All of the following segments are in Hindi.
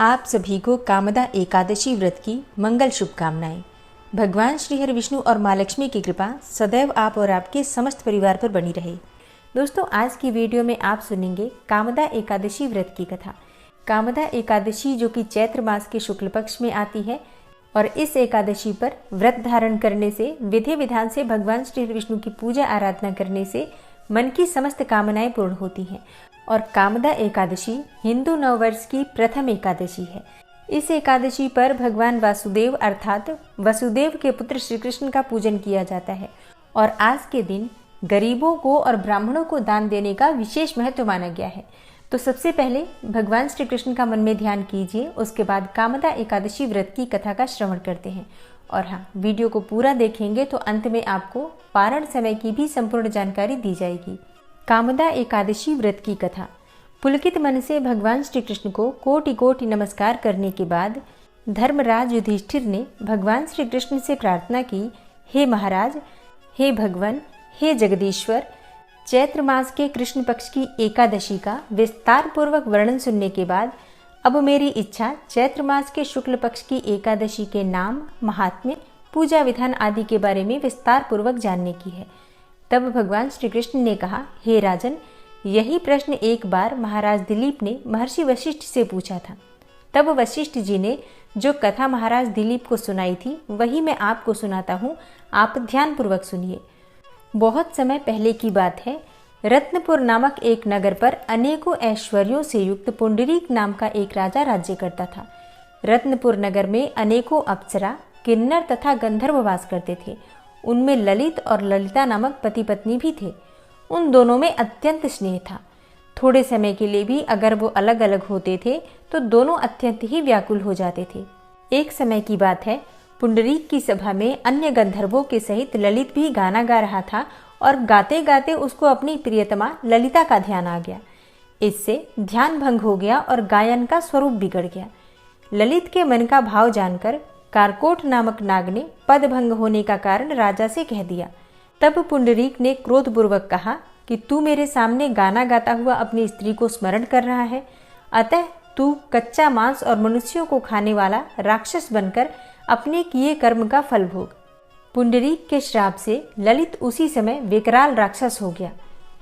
आप सभी को कामदा एकादशी व्रत की मंगल शुभकामनाएं। भगवान श्री हरि विष्णु और माँ लक्ष्मी की कृपा सदैव आप और आपके समस्त परिवार पर बनी रहे। दोस्तों, आज की वीडियो में आप सुनेंगे कामदा एकादशी व्रत की कथा। कामदा एकादशी जो कि चैत्र मास के शुक्ल पक्ष में आती है और इस एकादशी पर व्रत धारण करने से, विधि विधान से भगवान श्री हरि विष्णु की पूजा आराधना करने से मन की समस्त कामनाएं पूर्ण होती हैं। और कामदा एकादशी हिंदू नववर्ष की प्रथम एकादशी है। इस एकादशी पर भगवान वासुदेव अर्थात वसुदेव के पुत्र श्री कृष्ण का पूजन किया जाता है और आज के दिन गरीबों को और ब्राह्मणों को दान देने का विशेष महत्व माना गया है। तो सबसे पहले भगवान श्री कृष्ण का मन में ध्यान कीजिए, उसके बाद कामदा एकादशी व्रत की कथा का श्रवण करते हैं। और हाँ, वीडियो को पूरा देखेंगे तो अंत में आपको पारण समय की भी संपूर्ण जानकारी दी जाएगी। कामदा एकादशी व्रत की कथा। पुलकित मन से भगवान श्री कृष्ण को कोटि कोटि नमस्कार करने के बाद धर्मराज युधिष्ठिर ने भगवान श्री कृष्ण से प्रार्थना की, हे महाराज, हे भगवान, हे जगदीश्वर, चैत्र मास के कृष्ण पक्ष की एकादशी का विस्तार पूर्वक वर्णन सुनने के बाद अब मेरी इच्छा चैत्र मास के शुक्ल पक्ष की एकादशी के नाम, महात्म्य, पूजा विधान आदि के बारे में विस्तार पूर्वक जानने की है। तब भगवान श्री कृष्ण ने कहा, हे राजन, यही प्रश्न एक बार महाराज दिलीप ने महर्षि वशिष्ठ से पूछा था। तब वशिष्ठ जी ने जो कथा महाराज दिलीप को सुनाई थी वही मैं आपको सुनाता हूँ, आप ध्यानपूर्वक सुनिए। बहुत समय पहले की बात है। रत्नपुर नामक एक नगर पर अनेकों ऐश्वर्यों से युक्त पुंडरीक नाम का एक राजा राज्य करता था। रत्नपुर नगर में अनेकों अप्सरा, किन्नर तथा गंधर्व वास करते थे। उनमें ललित और ललिता नामक पति पत्नी भी थे। उन दोनों में अत्यंत स्नेह था। थोड़े समय के लिए भी अगर वो अलग अलग होते थे तो दोनों अत्यंत ही व्याकुल हो जाते थे। एक समय की बात है, पुंडरीक की सभा में अन्य गंधर्वों के सहित ललित भी गाना गा रहा था और गाते गाते उसको अपनी प्रियतमा ललिता का ध्यान आ गया। इससे ध्यान भंग हो गया और गायन का स्वरूप बिगड़ गया। ललित के मन का भाव जानकर कारकोट नामक नाग ने पद भंग होने का कारण राजा से कह दिया। तब पुंडरीक ने क्रोधपूर्वक कहा कि तू मेरे सामने गाना गाता हुआ अपनी स्त्री को स्मरण कर रहा है, अतः तू कच्चा मांस और मनुष्यों को खाने वाला राक्षस बनकर अपने किए कर्म का फल भोग। पुंडरीक के श्राप से ललित उसी समय विकराल राक्षस हो गया।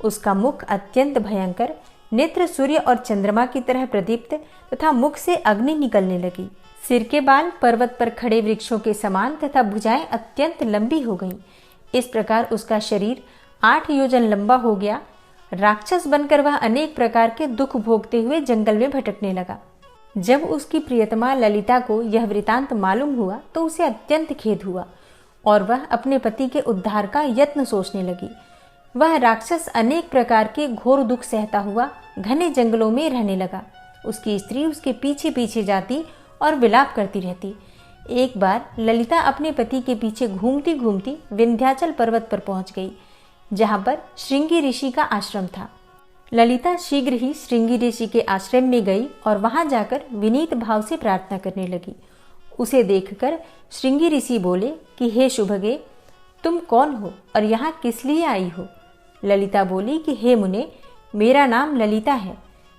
उसका मुख अत्यंत भयंकर, नेत्र सूर्य और चंद्रमा की तरह प्रदीप्त तथा मुख से अग्नि निकलने लगी। सिर के बाल पर्वत पर खड़े वृक्षों के समान तथा भुजाएं अत्यंत लंबी हो गईं। इस प्रकार उसका शरीर 8 योजन लंबा हो गया। राक्षस बनकर वह अनेक प्रकार के दुख भोगते हुए जंगल में भटकने लगा। जब उसकी प्रियतमा ललिता को यह वृतांत मालूम हुआ तो उसे अत्यंत खेद हुआ और वह अपने पति के उद्धार का यत्न सोचने लगी। वह राक्षस अनेक प्रकार के घोर दुख सहता हुआ घने जंगलों में रहने लगा। उसकी स्त्री उसके पीछे पीछे जाती और विलाप करती रहती। एक बार ललिता अपने पति के पीछे घूमती घूमती विंध्याचल पर्वत पर पहुंच गई, जहां पर श्रृंगी ऋषि का आश्रम था। ललिता शीघ्र ही श्रृंगी ऋषि के आश्रम में गई और वहां जाकर विनीत भाव से प्रार्थना करने लगी। उसे देखकर श्रृंगी ऋषि बोले कि हे शुभगे, तुम कौन हो और यहाँ किस लिए आई हो? ललिता बोली कि हे मुने, मेरा नाम ललिता है।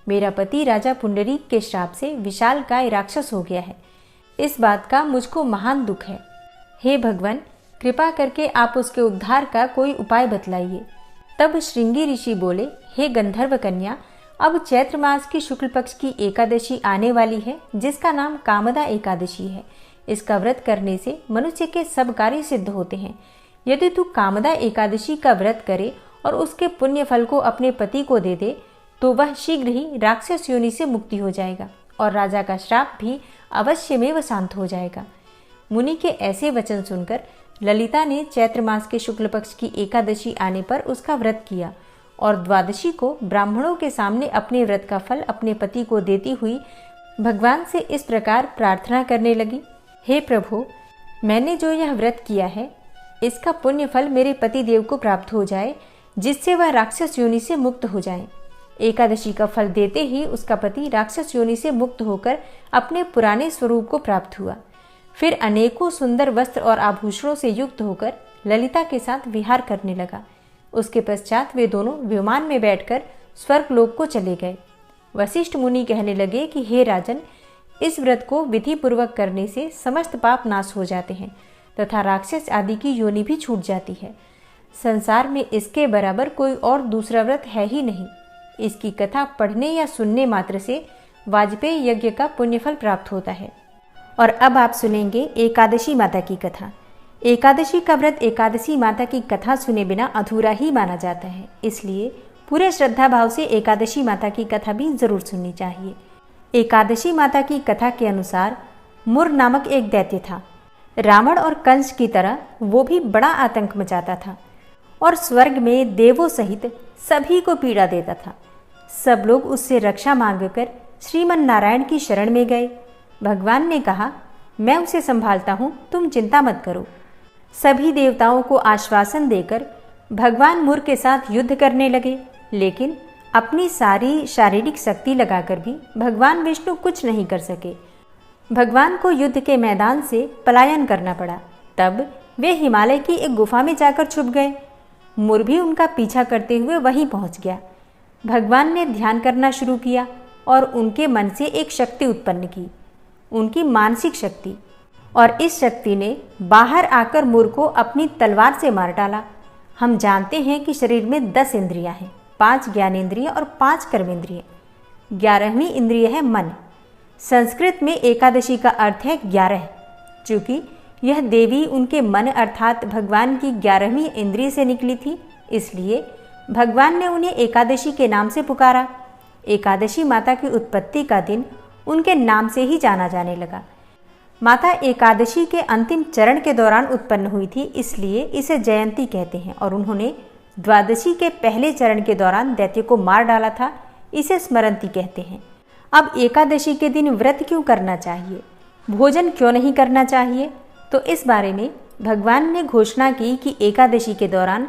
मेरा पति राजा पुंडरीक के श्राप से विशालकाय राक्षस हो गया है। इस बात का मुझको महान दुख है। हे भगवान, कृपा करके आप उसके उद्धार का कोई उपाय बतलाइए। तब श्रृंगी ऋषि बोले, हे गंधर्व कन्या, अब चैत्र मास की शुक्ल पक्ष की एकादशी आने वाली है, जिसका नाम कामदा एकादशी है। इसका व्रत करने से मनुष्य के सब कार्य सिद्ध होते हैं। यदि तू कामदा एकादशी का व्रत करे और उसके पुण्य फल को अपने पति को दे दे तो वह शीघ्र ही राक्षस योनि से मुक्ति हो जाएगा और राजा का श्राप भी अवश्य में शांत हो जाएगा। मुनि के ऐसे वचन सुनकर ललिता ने चैत्र मास के शुक्ल पक्ष की एकादशी आने पर उसका व्रत किया और द्वादशी को ब्राह्मणों के सामने अपने व्रत का फल अपने पति को देती हुई भगवान से इस प्रकार प्रार्थना करने लगी, हे प्रभु, मैंने जो यह व्रत किया है इसका पुण्य फल मेरे पति देव को प्राप्त हो जाए, जिससे वह राक्षस योनि से मुक्त हो जाए। एकादशी का फल देते ही उसका पति राक्षस योनि से मुक्त होकर अपने पुराने स्वरूप को प्राप्त हुआ। फिर अनेकों सुंदर वस्त्र और आभूषणों से युक्त होकर ललिता के साथ विहार करने लगा। उसके पश्चात वे दोनों विमान में बैठकर स्वर्गलोक को चले गए। वशिष्ठ मुनि कहने लगे कि हे राजन, इस व्रत को विधि पूर्वक करने से समस्त पाप नाश हो जाते हैं तथा राक्षस आदि की योनि भी छूट जाती है। संसार में इसके बराबर कोई और दूसरा व्रत है ही नहीं। इसकी कथा पढ़ने या सुनने मात्र से वाजपेयी यज्ञ का पुण्यफल प्राप्त होता है। और अब आप सुनेंगे एकादशी माता की कथा। एकादशी का व्रत एकादशी माता की कथा सुने बिना अधूरा ही माना जाता है, इसलिए पूरे श्रद्धा भाव से एकादशी माता की कथा भी जरूर सुननी चाहिए। एकादशी माता की कथा के अनुसार मुर नामक एक दैत्य था। रावण और कंस की तरह वो भी बड़ा आतंक मचाता था और स्वर्ग में देवों सहित सभी को पीड़ा देता था। सब लोग उससे रक्षा मांगकर श्रीमन नारायण की शरण में गए। भगवान ने कहा, मैं उसे संभालता हूँ, तुम चिंता मत करो। सभी देवताओं को आश्वासन देकर भगवान मुर के साथ युद्ध करने लगे, लेकिन अपनी सारी शारीरिक शक्ति लगाकर भी भगवान विष्णु कुछ नहीं कर सके। भगवान को युद्ध के मैदान से पलायन करना पड़ा। तब वे हिमालय की एक गुफा में जाकर छुप गए। मुर भी उनका पीछा करते हुए वहीं पहुंच गया। भगवान ने ध्यान करना शुरू किया और उनके मन से एक शक्ति उत्पन्न की, उनकी मानसिक शक्ति, और इस शक्ति ने बाहर आकर मुर को अपनी तलवार से मार डाला। हम जानते हैं कि शरीर में 10 इंद्रियां हैं, 5 ज्ञानेंद्रिय और 5 कर्मेंद्रिय। 11वीं इंद्रिय है मन। संस्कृत में एकादशी का अर्थ है 11। चूँकि यह देवी उनके मन अर्थात भगवान की 11वीं इंद्रिय से निकली थी, इसलिए भगवान ने उन्हें एकादशी के नाम से पुकारा। एकादशी माता की उत्पत्ति का दिन उनके नाम से ही जाना जाने लगा। माता एकादशी के अंतिम चरण के दौरान उत्पन्न हुई थी, इसलिए इसे जयंती कहते हैं, और उन्होंने द्वादशी के पहले चरण के दौरान दैत्य को मार डाला था, इसे स्मरंती कहते हैं। अब एकादशी के दिन व्रत क्यों करना चाहिए, भोजन क्यों नहीं करना चाहिए, तो इस बारे में भगवान ने घोषणा की कि एकादशी के दौरान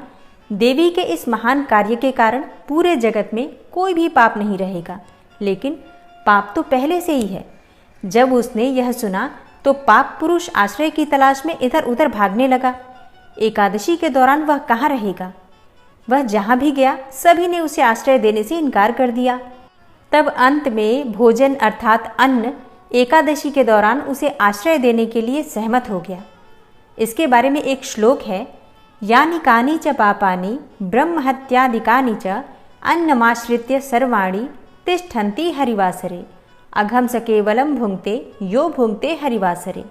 देवी के इस महान कार्य के कारण पूरे जगत में कोई भी पाप नहीं रहेगा। लेकिन पाप तो पहले से ही है। जब उसने यह सुना तो पाप पुरुष आश्रय की तलाश में इधर उधर भागने लगा। एकादशी के दौरान वह कहाँ रहेगा? वह जहाँ भी गया सभी ने उसे आश्रय देने से इनकार कर दिया। तब अंत में भोजन अर्थात अन्न एकादशी के दौरान उसे आश्रय देने के लिए सहमत हो गया। इसके बारे में एक श्लोक है, यानि कानि च पापानि ब्रह्महत्यादिकानि च अन्नमाश्रित्य सर्वाणि तिष्ठन्ति हरिवासरे अघम स केवलम भुंक्ते यो भुंक्ते हरिवासरे।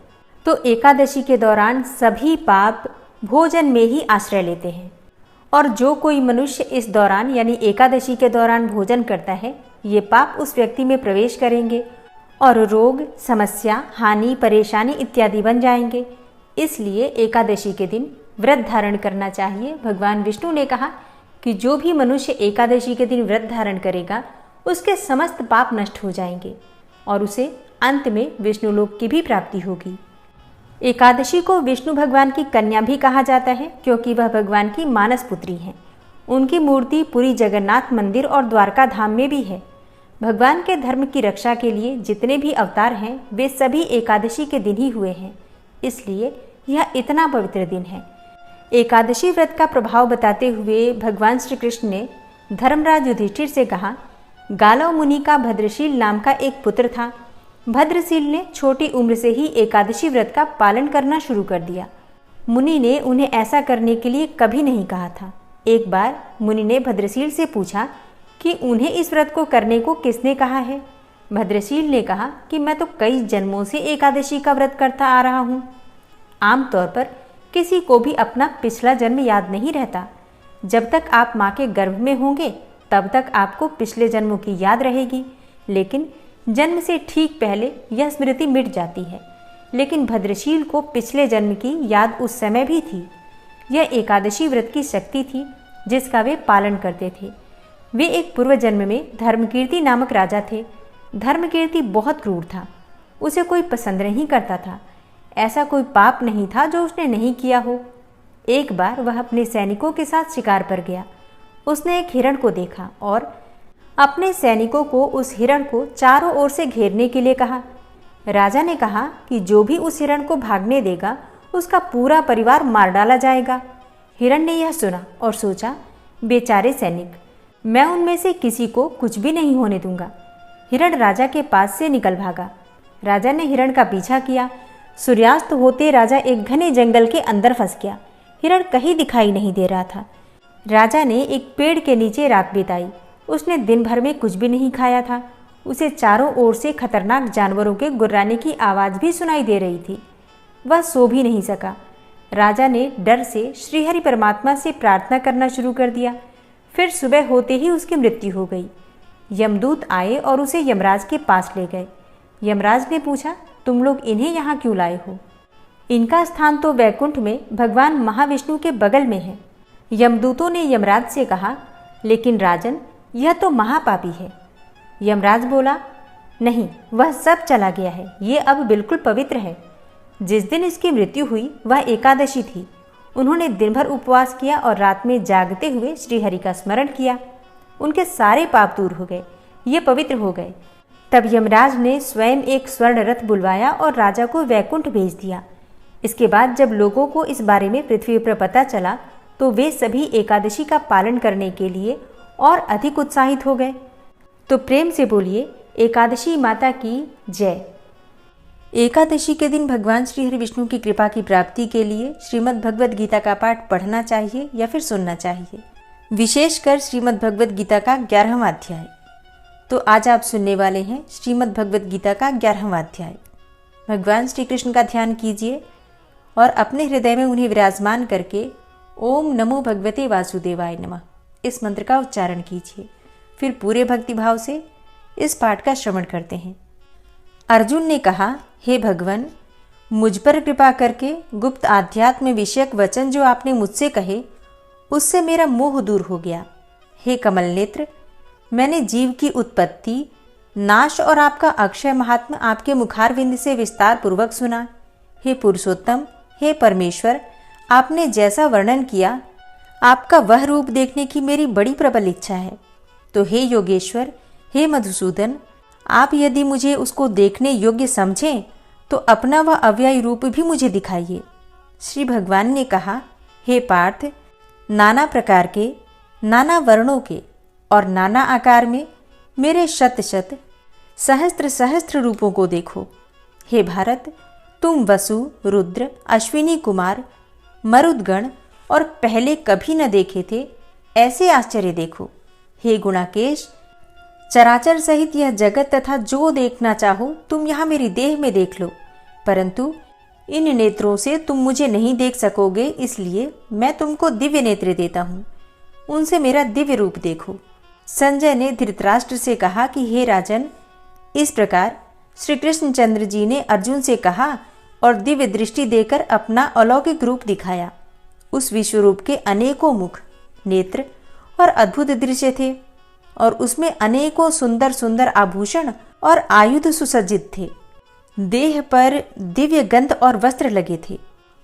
तो एकादशी के दौरान सभी पाप भोजन में ही आश्रय लेते हैं, और जो कोई मनुष्य इस दौरान यानी एकादशी के दौरान भोजन करता है, ये पाप उस व्यक्ति में प्रवेश करेंगे और रोग, समस्या, हानि, परेशानी इत्यादि बन जाएंगे। इसलिए एकादशी के दिन व्रत धारण करना चाहिए। भगवान विष्णु ने कहा कि जो भी मनुष्य एकादशी के दिन व्रत धारण करेगा उसके समस्त पाप नष्ट हो जाएंगे और उसे अंत में विष्णु लोक की भी प्राप्ति होगी। एकादशी को विष्णु भगवान की कन्या भी कहा जाता है, क्योंकि वह भगवान की मानस पुत्री हैं। उनकी मूर्ति पुरी जगन्नाथ मंदिर और द्वारका धाम में भी है। भगवान के धर्म की रक्षा के लिए जितने भी अवतार हैं वे सभी एकादशी के दिन ही हुए हैं, इसलिए यह इतना पवित्र दिन है। एकादशी व्रत का प्रभाव बताते हुए भगवान श्री कृष्ण ने धर्मराज युधिष्ठिर से कहा, गालव मुनि का भद्रशील नाम का एक पुत्र था। भद्रशील ने छोटी उम्र से ही एकादशी व्रत का पालन करना शुरू कर दिया। मुनि ने उन्हें ऐसा करने के लिए कभी नहीं कहा था। एक बार मुनि ने भद्रशील से पूछा कि उन्हें इस व्रत को करने को किसने कहा है। भद्रशील ने कहा कि मैं तो कई जन्मों से एकादशी का व्रत करता आ रहा हूँ। आमतौर पर किसी को भी अपना पिछला जन्म याद नहीं रहता। जब तक आप माँ के गर्भ में होंगे तब तक आपको पिछले जन्मों की याद रहेगी, लेकिन जन्म से ठीक पहले यह स्मृति मिट जाती है। लेकिन भद्रशील को पिछले जन्म की याद उस समय भी थी। यह एकादशी व्रत की शक्ति थी जिसका वे पालन करते थे। वे एक पूर्व जन्म में धर्मकीर्ति नामक राजा थे। धर्मकीर्ति बहुत क्रूर था, उसे कोई पसंद नहीं करता था। ऐसा कोई पाप नहीं था जो उसने नहीं किया हो। एक बार वह अपने सैनिकों के साथ शिकार पर गया। उसने एक हिरण को देखा और अपने सैनिकों को उस हिरण को चारों ओर से घेरने के लिए कहा। राजा ने कहा कि जो भी उस हिरण को भागने देगा उसका पूरा परिवार मार डाला जाएगा। हिरण ने यह सुना और सोचा, बेचारे सैनिक, मैं उनमें से किसी को कुछ भी नहीं होने दूंगा। हिरण राजा के पास से निकल भागा। राजा ने हिरण का पीछा किया। सूर्यास्त होते राजा एक घने जंगल के अंदर फंस गया। हिरण कहीं दिखाई नहीं दे रहा था। राजा ने एक पेड़ के नीचे रात बिताई। उसने दिन भर में कुछ भी नहीं खाया था। उसे चारों ओर से खतरनाक जानवरों के गुर्राने की आवाज़ भी सुनाई दे रही थी। वह सो भी नहीं सका। राजा ने डर से श्रीहरि परमात्मा से प्रार्थना करना शुरू कर दिया। फिर सुबह होते ही उसकी मृत्यु हो गई। यमदूत आए और उसे यमराज के पास ले गए। यमराज ने पूछा, तुम लोग इन्हें यहाँ क्यों लाए हो? इनका स्थान तो वैकुंठ में भगवान महाविष्णु के बगल में है। यमदूतों ने यमराज से कहा, लेकिन राजन, यह तो महापापी है। यमराज बोला, नहीं, वह सब चला गया है। ये अब बिल्कुल पवित्र है। जिस दिन इसकी मृत्यु हुई वह एकादशी थी। उन्होंने दिन भर उपवास किया और रात में जागते हुए श्रीहरि का स्मरण किया। उनके सारे पाप दूर हो गए, ये पवित्र हो गए। तब यमराज ने स्वयं एक स्वर्ण रथ बुलवाया और राजा को वैकुंठ भेज दिया। इसके बाद जब लोगों को इस बारे में पृथ्वी पर पता चला तो वे सभी एकादशी का पालन करने के लिए और अधिक उत्साहित हो गए। तो प्रेम से बोलिए, एकादशी माता की जय। एकादशी के दिन भगवान श्री हरि विष्णु की कृपा की प्राप्ति के लिए श्रीमद् भगवद गीता का पाठ पढ़ना चाहिए या फिर सुनना चाहिए, विशेषकर श्रीमद् भगवद गीता का 11वां अध्याय। तो आज आप सुनने वाले हैं श्रीमद् भगवद गीता का 11वां अध्याय। भगवान श्री कृष्ण का ध्यान कीजिए और अपने हृदय में उन्हें विराजमान करके ओम नमो भगवते वासुदेवाय नमः इस मंत्र का उच्चारण कीजिए। फिर पूरे भक्तिभाव से इस पाठ का श्रवण करते हैं। अर्जुन ने कहा, हे भगवान, मुझ पर कृपा करके गुप्त आध्यात्म विषयक वचन जो आपने मुझसे कहे उससे मेरा मोह दूर हो गया। हे कमल नेत्र, मैंने जीव की उत्पत्ति, नाश और आपका अक्षय महात्मा आपके मुखारविंद से विस्तार पूर्वक सुना। हे पुरुषोत्तम, हे परमेश्वर, आपने जैसा वर्णन किया आपका वह रूप देखने की मेरी बड़ी प्रबल इच्छा है। तो हे योगेश्वर, हे मधुसूदन, आप यदि मुझे उसको देखने योग्य समझें तो अपना वह अव्ययी रूप भी मुझे दिखाइए। श्री भगवान ने कहा, हे पार्थ, नाना प्रकार के, नाना वर्णों के और नाना आकार में मेरे शत शत सहस्त्र सहस्त्र रूपों को देखो। हे भारत, तुम वसु, रुद्र, अश्विनी कुमार, मरुदगण और पहले कभी न देखे थे ऐसे आश्चर्य देखो। हे गुणाकेश, चराचर सहित यह जगत तथा जो देखना चाहो तुम यहाँ मेरी देह में देख लो, परंतु इन नेत्रों से तुम मुझे नहीं देख सकोगे, इसलिए मैं तुमको दिव्य नेत्र देता हूँ, उनसे मेरा दिव्य रूप देखो। संजय ने धृतराष्ट्र से कहा कि हे राजन, इस प्रकार श्री कृष्णचंद्र जी ने अर्जुन से कहा और दिव्य दृष्टि देकर अपना अलौकिक रूप दिखाया। उस विश्वरूप के अनेकों मुख, नेत्र और अद्भुत दृश्य थे और उसमें अनेकों सुंदर सुंदर आभूषण और आयुध सुसज्जित थे। देह पर दिव्य गंध और वस्त्र लगे थे।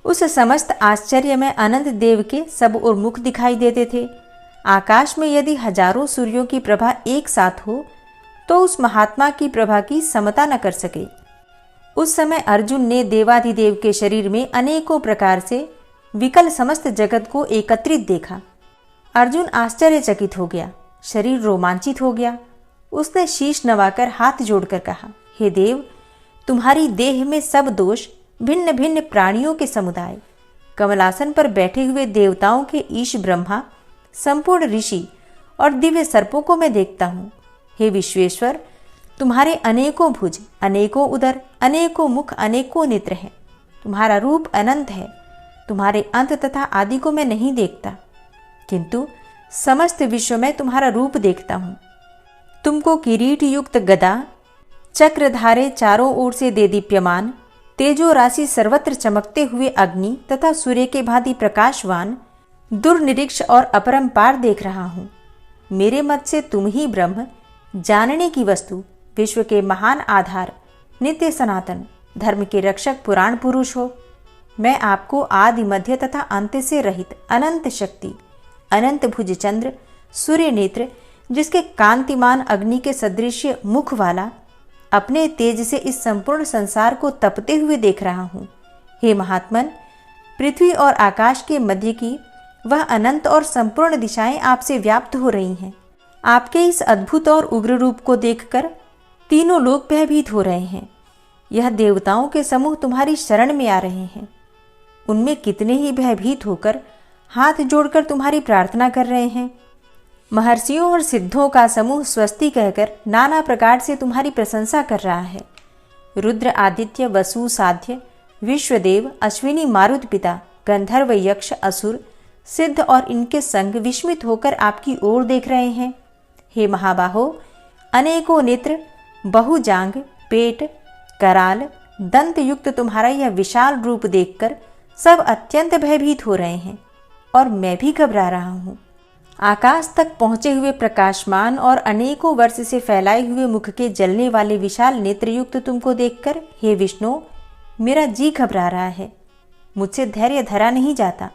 उस समस्त आश्चर्य में अनंत देव के सब और मुख दिखाई देते थे। आकाश में यदि हजारों सूर्यों की प्रभा एक साथ हो तो उस महात्मा की प्रभा की समता न कर सके। उस समय अर्जुन ने देवाधिदेव के शरीर में अनेकों प्रकार से विकल समस्त जगत को एकत्रित देखा। अर्जुन आश्चर्यचकित हो गया, शरीर रोमांचित हो गया। उसने शीश नवाकर हाथ जोड़कर कहा, हे देव, तुम्हारी देह में सब दोष, भिन्न भिन्न प्राणियों के समुदाय, कमलासन पर बैठे हुए देवताओं के ईश ब्रह्मा, संपूर्ण ऋषि और दिव्य सर्पों को मैं देखता हूँ। हे विश्वेश्वर, तुम्हारे अनेकों भुज, अनेकों उदर, अनेकों मुख, अनेकों नेत्र हैं। तुम्हारा रूप अनंत है। तुम्हारे अंत तथा आदि को मैं नहीं देखता, किंतु समस्त विश्व में तुम्हारा रूप देखता हूँ। तुमको किरीट युक्त गदा, चक्रधारे चारों ओर से दे दीप्यमान, तेजो राशि सर्वत्र चमकते हुए अग्नि तथा सूर्य के भांति प्रकाशवान, दुर्निरीक्ष और अपरंपार देख रहा हूँ। मेरे मत से तुम ही ब्रह्म, जानने की वस्तु, विश्व के महान आधार, नित्य सनातन, धर्म के रक्षक पुराण पुरुष हो। मैं आपको आदि मध्य तथा अंत से रहित अनंत शक्ति, अनंत भुज चंद्र, सूर्य नेत्र, जिसके कांतिमान अग्नि के सदृश मुख वाला, अपने तेज से इस संपूर्ण संसार को तपते हुए देख रहा हूँ। हे महात्मन, पृथ्वी और आकाश के मध्य की वह अनंत और संपूर्ण दिशाएं आपसे व्याप्त हो रही हैं। आपके इस अद्भुत और उग्र रूप को देखकर तीनों लोग भयभीत हो रहे हैं। यह देवताओं के समूह तुम्हारी शरण में आ रहे हैं। उनमें कितने ही भयभीत होकर हाथ जोड़कर तुम्हारी प्रार्थना कर रहे हैं। महर्षियों और सिद्धों का समूह स्वस्ति कहकर नाना प्रकार से तुम्हारी प्रशंसा कर रहा है। रुद्र, आदित्य, वसु, साध्य, विश्वदेव, अश्विनी, मारुत पिता, गंधर्व, यक्ष, असुर, सिद्ध और इनके संग विस्मित होकर आपकी ओर देख रहे हैं। हे महाबाहो, अनेकों नेत्र, बहुजांग, पेट, कराल, दंत युक्त तुम्हारा यह विशाल रूप देखकर सब अत्यंत भयभीत हो रहे हैं और मैं भी घबरा रहा हूँ। आकाश तक पहुँचे हुए प्रकाशमान और अनेकों वर्ष से फैलाए हुए मुख के जलने वाले विशाल नेत्रयुक्त तुमको देखकर हे विष्णु, मेरा जी घबरा रहा है। मुझसे धैर्य धरा नहीं जाता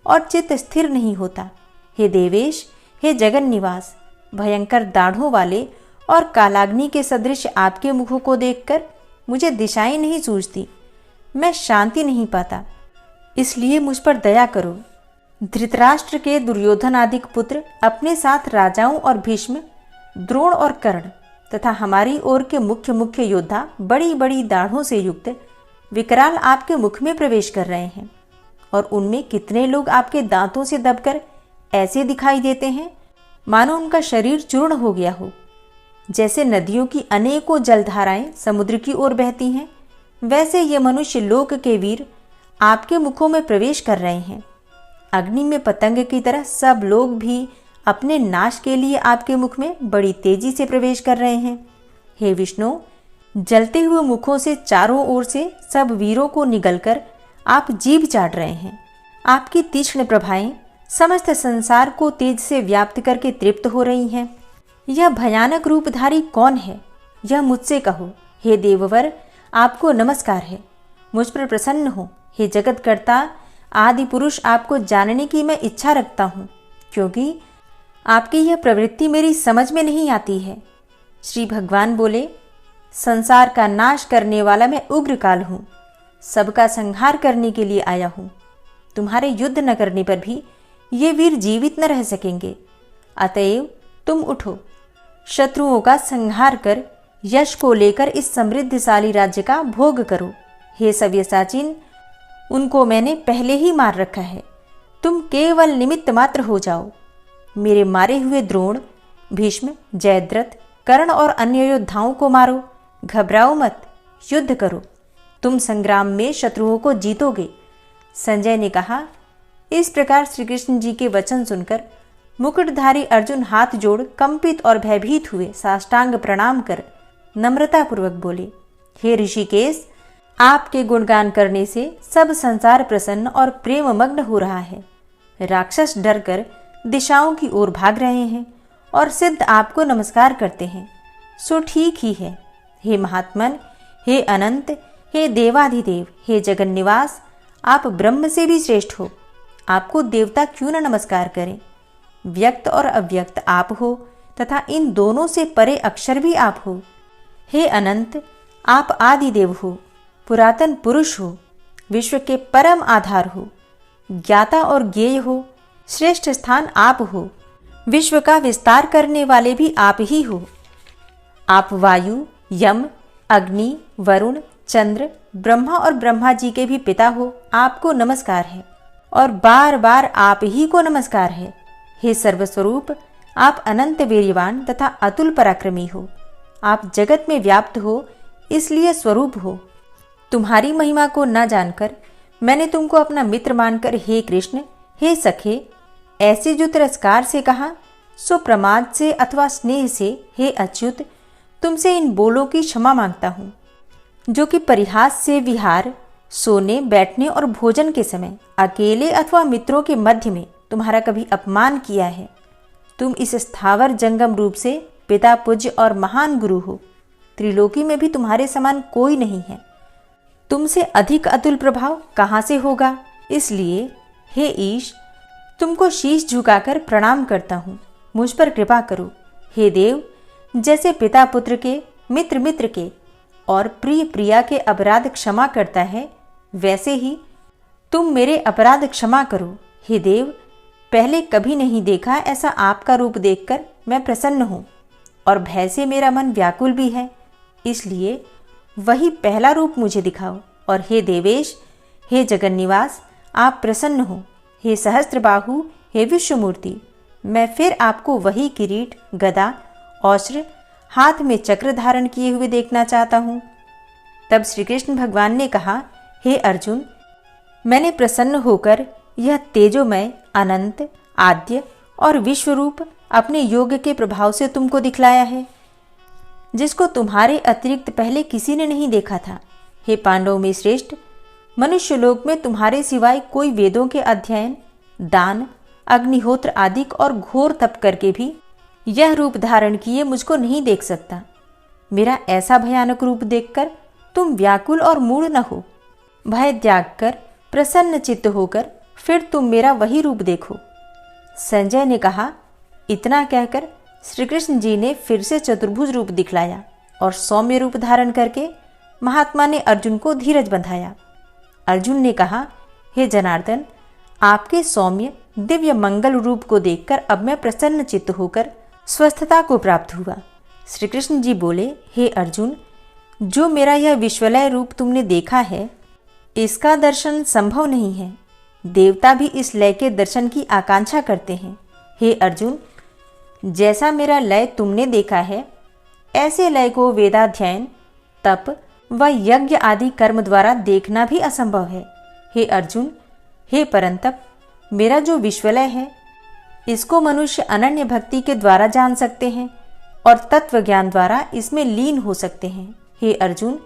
और चित्त स्थिर नहीं होता। हे देवेश, हे जगन निवास, भयंकर दाढ़ों वाले और कालाग्नि के सदृश आपके मुखों को देखकर मुझे दिशाएं नहीं सूझती, मैं शांति नहीं पाता, इसलिए मुझ पर दया करो। धृतराष्ट्र के दुर्योधन आदि पुत्र अपने साथ राजाओं और भीष्म, द्रोण और कर्ण तथा हमारी ओर के मुख्य मुख्य योद्धा बड़ी बड़ी दाढ़ों से युक्त विकराल आपके मुख में प्रवेश कर रहे हैं और उनमें कितने लोग आपके दांतों से दबकर ऐसे दिखाई देते हैं मानो उनका शरीर चूर्ण हो गया हो। जैसे नदियों की अनेकों जलधाराएं समुद्र की ओर बहती हैं, वैसे ये मनुष्य लोक के वीर आपके मुखों में प्रवेश कर रहे हैं। अग्नि में पतंग की तरह सब लोग भी अपने नाश के लिए आपके मुख में बड़ी तेजी से प्रवेश कर रहे हैं। हे विष्णु, जलते हुए मुखों से चारों ओर से सब वीरों को निगलकर आप जीभ चाट रहे हैं। आपकी तीक्ष्ण प्रभाएं समस्त संसार को तेज से व्याप्त करके तृप्त हो रही हैं। यह भयानक रूपधारी कौन है, यह मुझसे कहो। हे देववर, आपको नमस्कार है, मुझ पर प्रसन्न हो। हे जगतकर्ता आदि पुरुष, आपको जानने की मैं इच्छा रखता हूँ, क्योंकि आपकी यह प्रवृत्ति मेरी समझ में नहीं आती है। श्री भगवान बोले, संसार का नाश करने वाला मैं उग्रकाल हूँ, सबका संहार करने के लिए आया हूँ। तुम्हारे युद्ध न करने पर भी ये वीर जीवित न रह सकेंगे, अतएव तुम उठो, शत्रुओं का संहार कर यश को लेकर इस समृद्धशाली राज्य का भोग करो। हे सव्यसाचीन, उनको मैंने पहले ही मार रखा है, तुम केवल निमित्त मात्र हो जाओ। मेरे मारे हुए द्रोण, भीष्म, जयद्रथ, कर्ण और अन्य योद्धाओं को मारो, घबराओ मत, युद्ध करो, तुम संग्राम में शत्रुओं को जीतोगे। संजय ने कहा। इस प्रकार श्री कृष्ण जी के वचन सुनकर मुकुटधारी अर्जुन हाथ जोड़ कंपित और भयभीत हुए साष्टांग प्रणाम कर नम्रतापूर्वक बोले, हे ऋषिकेश, आपके गुणगान करने से सब संसार प्रसन्न और प्रेम मग्न हो रहा है। राक्षस डरकर दिशाओं की ओर भाग रहे हैं और सिद्ध आपको नमस्कार करते हैं, सो ठीक ही है। हे महात्मन, हे अनंत, हे देवाधिदेव, हे जगन्निवास, आप ब्रह्म से भी श्रेष्ठ हो, आपको देवता क्यों न नमस्कार करें। व्यक्त और अव्यक्त आप हो तथा इन दोनों से परे अक्षर भी आप हो। हे अनंत, आप आदिदेव हो, पुरातन पुरुष हो, विश्व के परम आधार हो, ज्ञाता और ज्ञेय हो, श्रेष्ठ स्थान आप हो, विश्व का विस्तार करने वाले भी आप ही हो। आप वायु, यम, अग्नि, वरुण, चंद्र, ब्रह्मा और ब्रह्मा जी के भी पिता हो, आपको नमस्कार है और बार बार आप ही को नमस्कार है। हे सर्वस्वरूप, आप अनंत वीर्यवान तथा अतुल पराक्रमी हो, आप जगत में व्याप्त हो, इसलिए स्वरूप हो। तुम्हारी महिमा को न जानकर मैंने तुमको अपना मित्र मानकर हे कृष्ण, हे सखे, ऐसे जो तिरस्कार से कहा, सो प्रमाद से अथवा स्नेह से हे अच्युत, तुमसे इन बोलों की क्षमा मांगता हूँ, जो कि परिहास से विहार, सोने, बैठने और भोजन के समय अकेले अथवा मित्रों के मध्य में तुम्हारा कभी अपमान किया है। तुम इस स्थावर जंगम रूप से पिता, पूज्य और महान गुरु हो, त्रिलोकी में भी तुम्हारे समान कोई नहीं है। तुमसे अधिक अतुल प्रभाव कहाँ से होगा, इसलिए हे ईश, तुमको शीश झुकाकर प्रणाम करता हूँ, मुझ पर कृपा करो। हे देव, जैसे पिता पुत्र के, मित्र मित्र के और प्रिय प्रिया के अपराध क्षमा करता है, वैसे ही तुम मेरे अपराध क्षमा करो। हे देव, पहले कभी नहीं देखा ऐसा आपका रूप देखकर मैं प्रसन्न हूँ और भय से मेरा मन व्याकुल भी है, इसलिए वही पहला रूप मुझे दिखाओ। और हे देवेश, हे जगन्निवास, आप प्रसन्न हो। हे सहस्त्रबाहु, हे विश्वमूर्ति, मैं फिर आपको वही किरीट, गदा, औस्त्र, हाथ में चक्र धारण किए हुए देखना चाहता हूँ। तब श्री कृष्ण भगवान ने कहा, हे अर्जुन, मैंने प्रसन्न होकर यह तेजोमय, अनंत, आद्य और विश्वरूप अपने योग के प्रभाव से तुमको दिखलाया है, जिसको तुम्हारे अतिरिक्त पहले किसी ने नहीं देखा था। हे पांडवों में श्रेष्ठ, मनुष्य लोक में तुम्हारे सिवाय कोई वेदों के अध्ययन, दान, अग्निहोत्र आदि और घोर तप करके भी यह रूप धारण किए मुझको नहीं देख सकता। मेरा ऐसा भयानक रूप देखकर तुम व्याकुल और मूढ़ न हो। भय त्याग कर प्रसन्न चित्त होकर फिर तुम मेरा वही रूप देखो। संजय ने कहा। इतना कहकर श्री कृष्ण जी ने फिर से चतुर्भुज रूप दिखलाया और सौम्य रूप धारण करके महात्मा ने अर्जुन को धीरज बंधाया। अर्जुन ने कहा, हे जनार्दन, आपके सौम्य दिव्य मंगल रूप को देखकर अब मैं प्रसन्न चित्त होकर स्वस्थता को प्राप्त हुआ। श्री कृष्ण जी बोले, हे अर्जुन, जो मेरा यह विश्वलय रूप तुमने देखा है, इसका दर्शन संभव नहीं है। देवता भी इस लय के दर्शन की आकांक्षा करते हैं। हे अर्जुन, जैसा मेरा लय तुमने देखा है, ऐसे लय को वेदाध्ययन, तप व यज्ञ आदि कर्म द्वारा देखना भी असंभव है। हे अर्जुन, हे परंतप, मेरा जो विश्वलय है, इसको मनुष्य अनन्य भक्ति के द्वारा जान सकते हैं और तत्व ज्ञान द्वारा इसमें लीन हो सकते हैं। हे अर्जुन,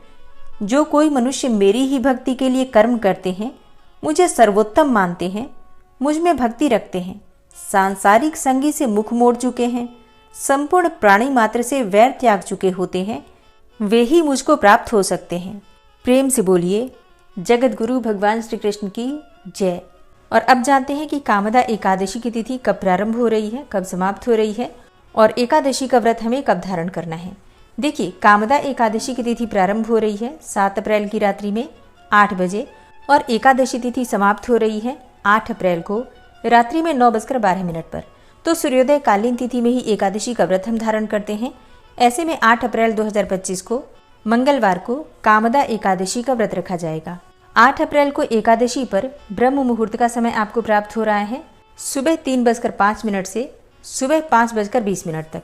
जो कोई मनुष्य मेरी ही भक्ति के लिए कर्म करते हैं, मुझे सर्वोत्तम मानते हैं, मुझ में भक्ति रखते हैं, सांसारिक संगी से मुख मोड़ चुके हैं, संपूर्ण प्राणी मात्र से वैर त्याग चुके होते हैं, वे ही मुझको प्राप्त हो सकते हैं। प्रेम से बोलिए, जगत गुरु भगवान श्री कृष्ण की जय। और अब जानते हैं कि कामदा एकादशी की तिथि कब प्रारंभ हो रही है, कब समाप्त हो रही है और एकादशी का व्रत हमें कब धारण करना है। देखिए, कामदा एकादशी की तिथि प्रारंभ हो रही है 7 अप्रैल की रात्रि में 8 बजे और एकादशी तिथि समाप्त हो रही है 8 अप्रैल को रात्रि में 9:12 पर। तो सूर्योदय कालीन तिथि में ही एकादशी का व्रत हम धारण करते हैं। ऐसे में 8 अप्रैल 2025 को मंगलवार को कामदा एकादशी का व्रत रखा जाएगा। 8 अप्रैल को एकादशी पर ब्रह्म मुहूर्त का समय आपको प्राप्त हो रहा है सुबह 3:05 से सुबह 5:20 तक।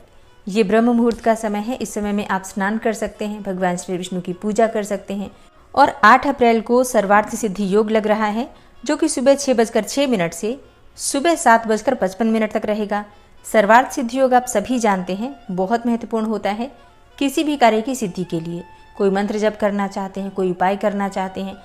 ये ब्रह्म मुहूर्त का समय है। इस समय में आप स्नान कर सकते हैं, भगवान श्री विष्णु की पूजा कर सकते हैं। और 8 अप्रैल को सर्वार्थ सिद्धि योग लग रहा है, जो कि सुबह 6:06 से सुबह 7:55 तक रहेगा। सर्वार्थ सिद्धि योग आप सभी जानते हैं, बहुत महत्वपूर्ण होता है किसी भी कार्य की सिद्धि के लिए। कोई मंत्र जप करना चाहते हैं, कोई उपाय करना चाहते हैं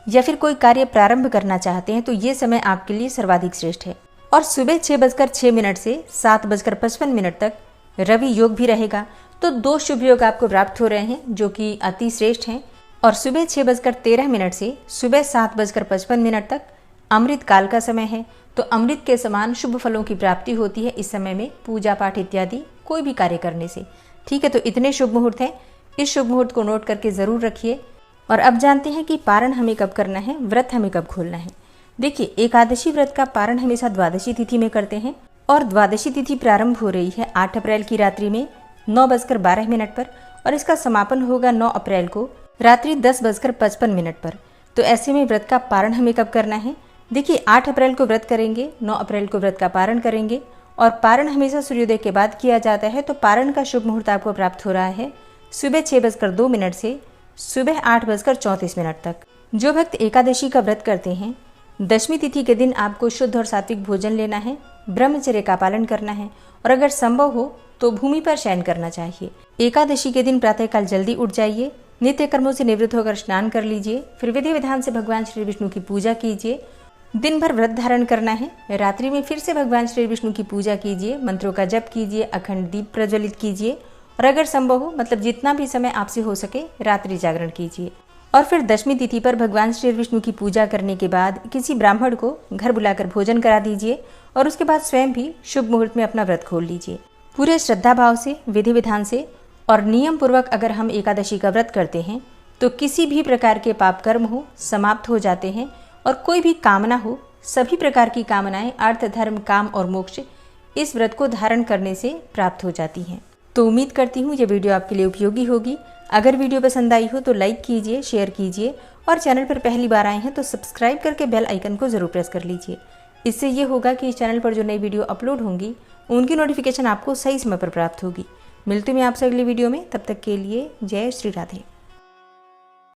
या फिर कोई कार्य प्रारंभ करना चाहते हैं, तो ये समय आपके लिए सर्वाधिक श्रेष्ठ है। और सुबह 6:06 से 7:55 तक रवि योग भी रहेगा। तो 2 शुभ योग आपको प्राप्त हो रहे हैं, जो कि अति श्रेष्ठ हैं। और सुबह 6:13 से सुबह 7:55 तक अमृत काल का समय है। तो अमृत के समान शुभ फलों की प्राप्ति होती है इस समय में, पूजा पाठ इत्यादि कोई भी कार्य करने से। ठीक है, तो इतने शुभ मुहूर्त हैं। इस शुभ मुहूर्त को नोट करके ज़रूर रखिए। और अब जानते हैं कि पारण हमें कब करना है, व्रत हमें कब खोलना है। देखिए, एकादशी व्रत का पारण हमेशा द्वादशी तिथि में करते हैं और द्वादशी तिथि प्रारंभ हो रही है 8 अप्रैल की रात्रि में 9:12 पर और इसका समापन होगा 9 अप्रैल को रात्रि 10:55 पर। तो ऐसे में व्रत का पारण हमें कब करना है? देखिए, 8 अप्रैल को व्रत करेंगे, 9 अप्रैल को व्रत का पारण करेंगे और पारण हमेशा सूर्योदय के बाद किया जाता है। तो पारण का शुभ मुहूर्त आपको प्राप्त हो रहा है सुबह 6:02 से सुबह 8:34 तक। जो भक्त एकादशी का व्रत करते हैं, दशमी तिथि के दिन आपको शुद्ध और सात्विक भोजन लेना है, ब्रह्मचर्य का पालन करना है और अगर संभव हो तो भूमि पर शयन करना चाहिए। एकादशी के दिन प्रातःकाल जल्दी उठ जाइए, नित्य कर्मों से निवृत्त होकर स्नान कर लीजिए, फिर विधि विधान से भगवान श्री विष्णु की पूजा कीजिए। दिन भर व्रत धारण करना है, रात्रि में फिर से भगवान श्री विष्णु की पूजा कीजिए, मंत्रों का जप कीजिए, अखंड दीप प्रज्वलित कीजिए और अगर संभव हो, मतलब जितना भी समय आपसे हो सके, रात्रि जागरण कीजिए। और फिर दशमी तिथि पर भगवान श्री विष्णु की पूजा करने के बाद किसी ब्राह्मण को घर बुलाकर भोजन करा दीजिए और उसके बाद स्वयं भी शुभ मुहूर्त में अपना व्रत खोल लीजिए। पूरे श्रद्धा भाव से, विधि विधान से और नियम पूर्वक अगर हम एकादशी का व्रत करते हैं तो किसी भी प्रकार के पाप कर्म हो समाप्त हो जाते हैं और कोई भी कामना हो, सभी प्रकार की कामनाएं अर्थ, धर्म, काम और मोक्ष इस व्रत को धारण करने से प्राप्त हो जाती हैं। तो उम्मीद करती हूँ ये वीडियो आपके लिए उपयोगी होगी। अगर वीडियो पसंद आई हो तो लाइक कीजिए, शेयर कीजिए और चैनल पर पहली बार आए हैं तो सब्सक्राइब करके बेल आइकन को ज़रूर प्रेस कर लीजिए। इससे ये होगा कि इस चैनल पर जो नई वीडियो अपलोड होंगी उनकी नोटिफिकेशन आपको सही समय पर प्राप्त होगी। मिलती हूँ मैं आपसे अगली वीडियो में, तब तक के लिए जय श्री राधे।